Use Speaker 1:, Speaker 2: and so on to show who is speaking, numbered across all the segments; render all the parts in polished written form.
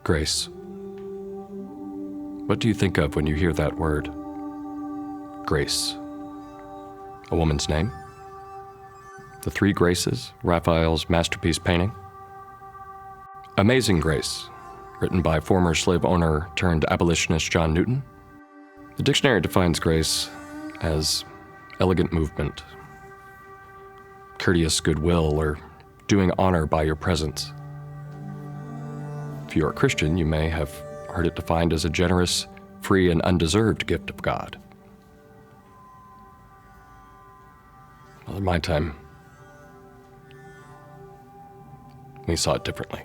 Speaker 1: Grace. What do you think of when you hear that word? Grace. A woman's name? The Three Graces, Raphael's masterpiece painting? Amazing Grace, written by former slave owner turned abolitionist John Newton? The dictionary defines grace as elegant movement, courteous goodwill, or doing honor by your presence. If you are a Christian, you may have heard it defined as a generous, free, and undeserved gift of God. Well, in my time, we saw it differently.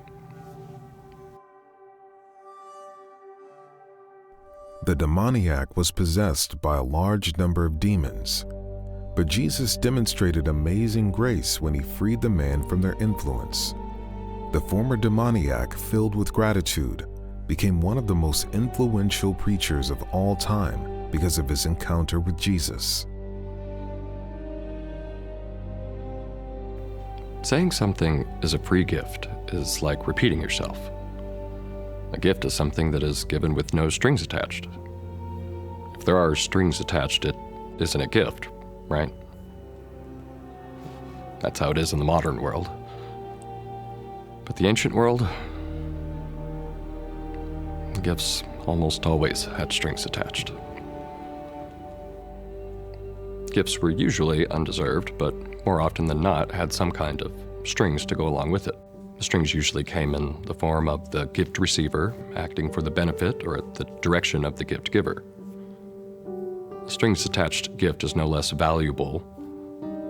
Speaker 2: The demoniac was possessed by a large number of demons, but Jesus demonstrated amazing grace when he freed the man from their influence. The former demoniac, filled with gratitude, became one of the most influential preachers of all time because of his encounter with Jesus.
Speaker 1: Saying something is a free gift is like repeating yourself. A gift is something that is given with no strings attached. If there are strings attached, it isn't a gift, right? That's how it is in the modern world. But the ancient world, gifts almost always had strings attached. Gifts were usually undeserved, but more often than not had some kind of strings to go along with it. The strings usually came in the form of the gift receiver acting for the benefit or at the direction of the gift giver. A strings-attached gift is no less valuable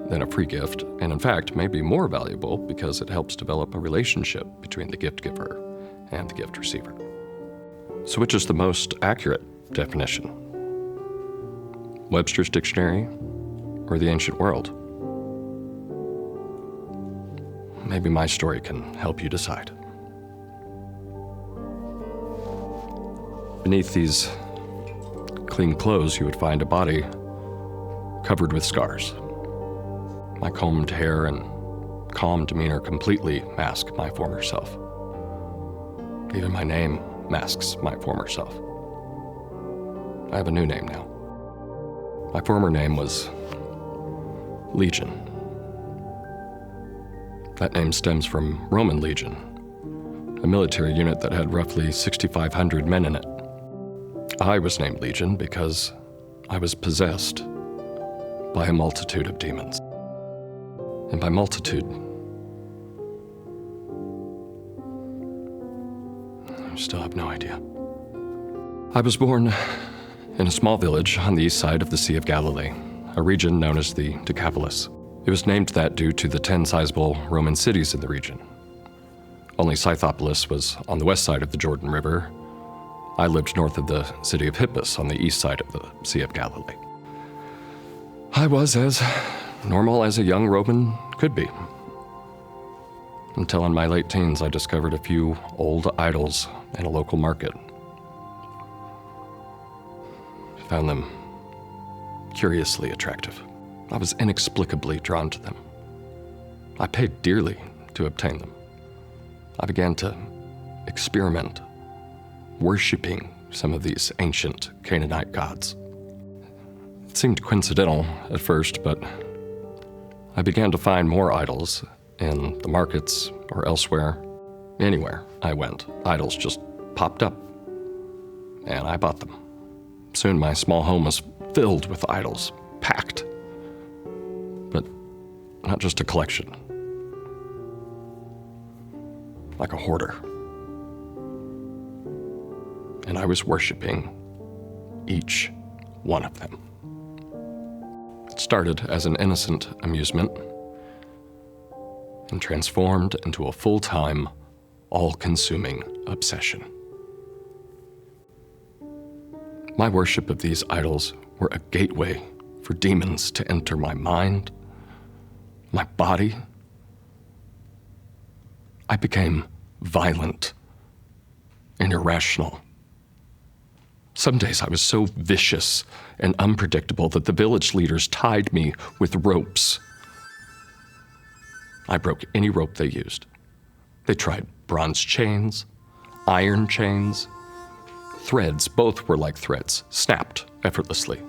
Speaker 1: than a free gift, and in fact may be more valuable because it helps develop a relationship between the gift giver and the gift receiver. So which is the most accurate definition? Webster's Dictionary or the ancient world? Maybe my story can help you decide. Beneath these clean clothes, you would find a body covered with scars. My combed hair and calm demeanor completely mask my former self. Even my name masks my former self. I have a new name now. My former name was Legion. That name stems from Roman Legion, a military unit that had roughly 6,500 men in it. I was named Legion because I was possessed by a multitude of demons. And by multitude, I still have no idea. I was born in a small village on the east side of the Sea of Galilee, a region known as the Decapolis. It was named that due to the 10 sizable Roman cities in the region. Only Scythopolis was on the west side of the Jordan River. I lived north of the city of Hippus on the east side of the Sea of Galilee. I was as normal as a young Roman could be. Until in my late teens, I discovered a few old idols in a local market. I found them curiously attractive. I was inexplicably drawn to them. I paid dearly to obtain them. I began to experiment, worshiping some of these ancient Canaanite gods. It seemed coincidental at first, but I began to find more idols in the markets or elsewhere. Anywhere I went, idols just popped up, and I bought them. Soon my small home was filled with idols, packed. But not just a collection, like a hoarder. And I was worshiping each one of them. It started as an innocent amusement and transformed into a full-time, all-consuming obsession. My worship of these idols were a gateway for demons to enter my mind, my body. I became violent and irrational. Some days I was so vicious and unpredictable that the village leaders tied me with ropes. I broke any rope they used. They tried bronze chains, iron chains. Threads, both were like threads, snapped effortlessly.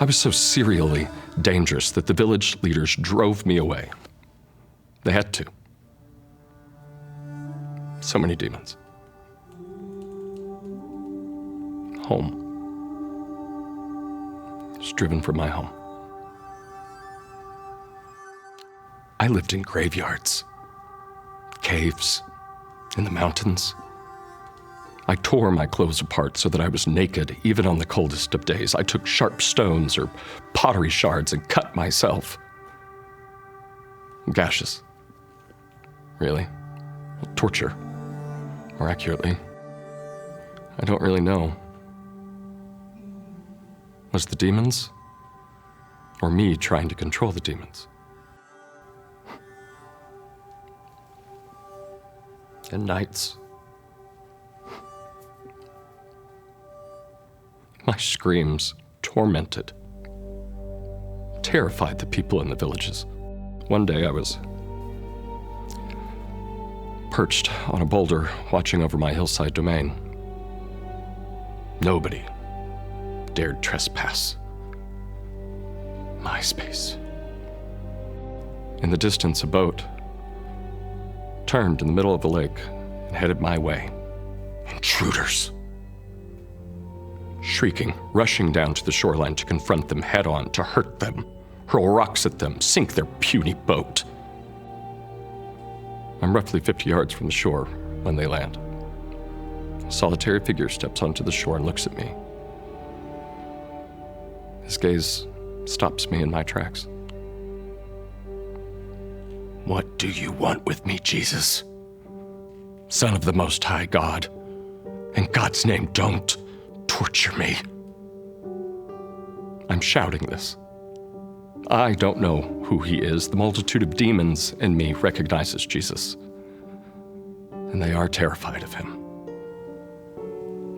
Speaker 1: I was so serially dangerous that the village leaders drove me away. They had to. So many demons. Home. I was driven from my home. I lived in graveyards, caves, in the mountains. I tore my clothes apart so that I was naked, even on the coldest of days. I took sharp stones or pottery shards and cut myself. Gashes. Really? Torture. More accurately. I don't really know. Was the demons? Or me trying to control the demons? And nights. My screams tormented, terrified the people in the villages. One day I was perched on a boulder watching over my hillside domain. Nobody dared trespass my space. In the distance, a boat turned in the middle of the lake and headed my way. Intruders. Shrieking, rushing down to the shoreline to confront them head on, to hurt them, hurl rocks at them, sink their puny boat. I'm roughly 50 yards from the shore when they land. A solitary figure steps onto the shore and looks at me. His gaze stops me in my tracks. "What do you want with me, Jesus? Son of the Most High God. In God's name, don't torture me." I'm shouting this. I don't know who he is. The multitude of demons in me recognizes Jesus, and they are terrified of him.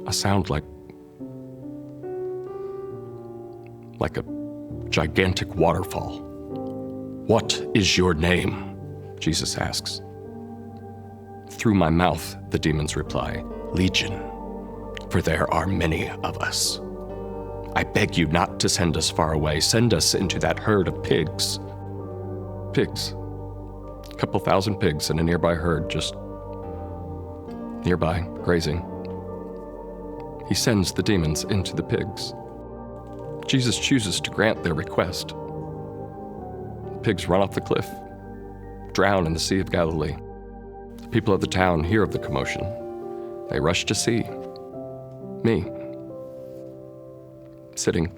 Speaker 1: A sound like a gigantic waterfall. "What is your name?" Jesus asks. Through my mouth, the demons reply, "Legion, for there are many of us. I beg you not to send us far away. Send us into that herd of pigs." Pigs. A couple thousand pigs in a nearby herd, just nearby, grazing. He sends the demons into the pigs. Jesus chooses to grant their request. The pigs run off the cliff, drown in the Sea of Galilee. The people of the town hear of the commotion. They rush to see me, sitting,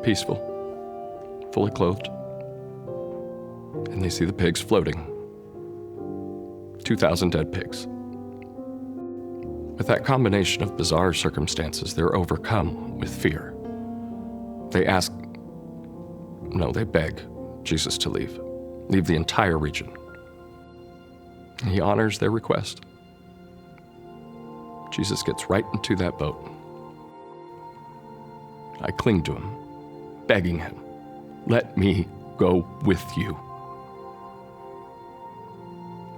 Speaker 1: peaceful, fully clothed, and they see the pigs floating. 2,000 dead pigs. With that combination of bizarre circumstances, they're overcome with fear. They beg Jesus to leave the entire region. And he honors their request. Jesus gets right into that boat. I cling to him, begging him, "Let me go with you."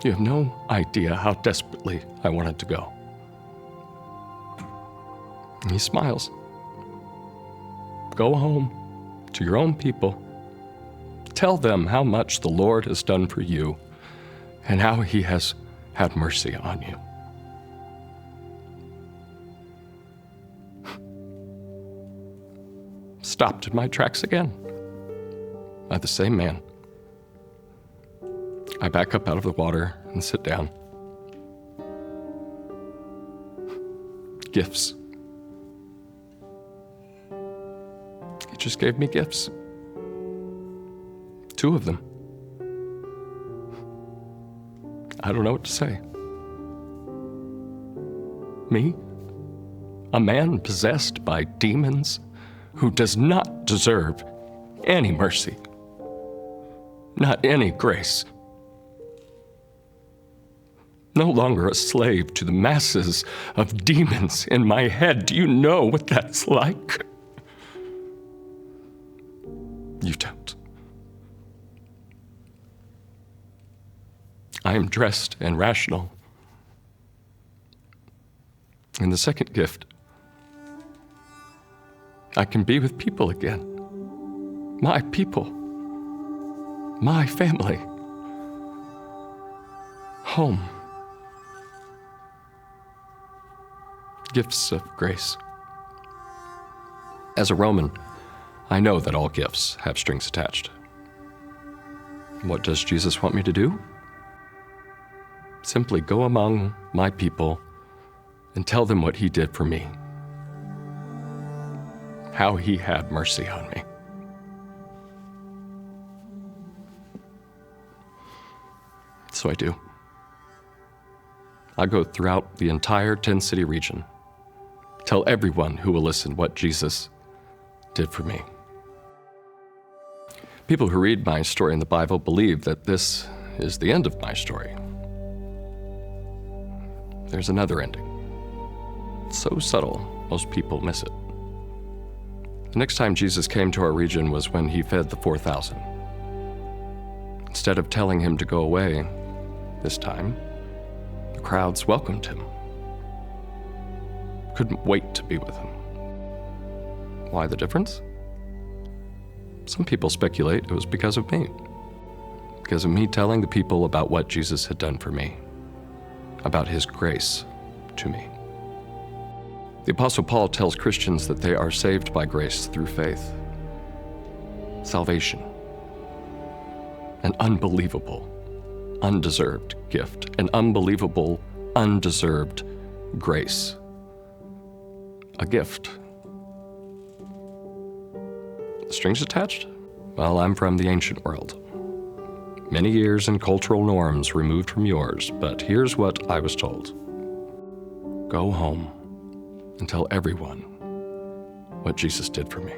Speaker 1: You have no idea how desperately I wanted to go. And he smiles. "Go home to your own people. Tell them how much the Lord has done for you and how he has had mercy on you." Stopped in my tracks again by the same man. I back up out of the water and sit down. Gifts. He just gave me gifts. 2 of them. I don't know what to say. Me? A man possessed by demons who does not deserve any mercy, not any grace. No longer a slave to the masses of demons in my head. Do you know what that's like? You don't. I am dressed and rational. And the second gift, I can be with people again. My people. My family. Home. Gifts of grace. As a Roman, I know that all gifts have strings attached. What does Jesus want me to do? Simply go among my people and tell them what he did for me. How he had mercy on me. So I do. I go throughout the entire 10-city region, tell everyone who will listen what Jesus did for me. People who read my story in the Bible believe that this is the end of my story. There's another ending. It's so subtle, most people miss it. The next time Jesus came to our region was when he fed the 4,000. Instead of telling him to go away, this time, the crowds welcomed him. Couldn't wait to be with him. Why the difference? Some people speculate it was because of me. Because of me telling the people about what Jesus had done for me. About his grace to me. The Apostle Paul tells Christians that they are saved by grace through faith. Salvation. An unbelievable, undeserved gift. An unbelievable, undeserved grace. A gift. Strings attached? Well, I'm from the ancient world. Many years and cultural norms removed from yours, but here's what I was told. Go home and tell everyone what Jesus did for me.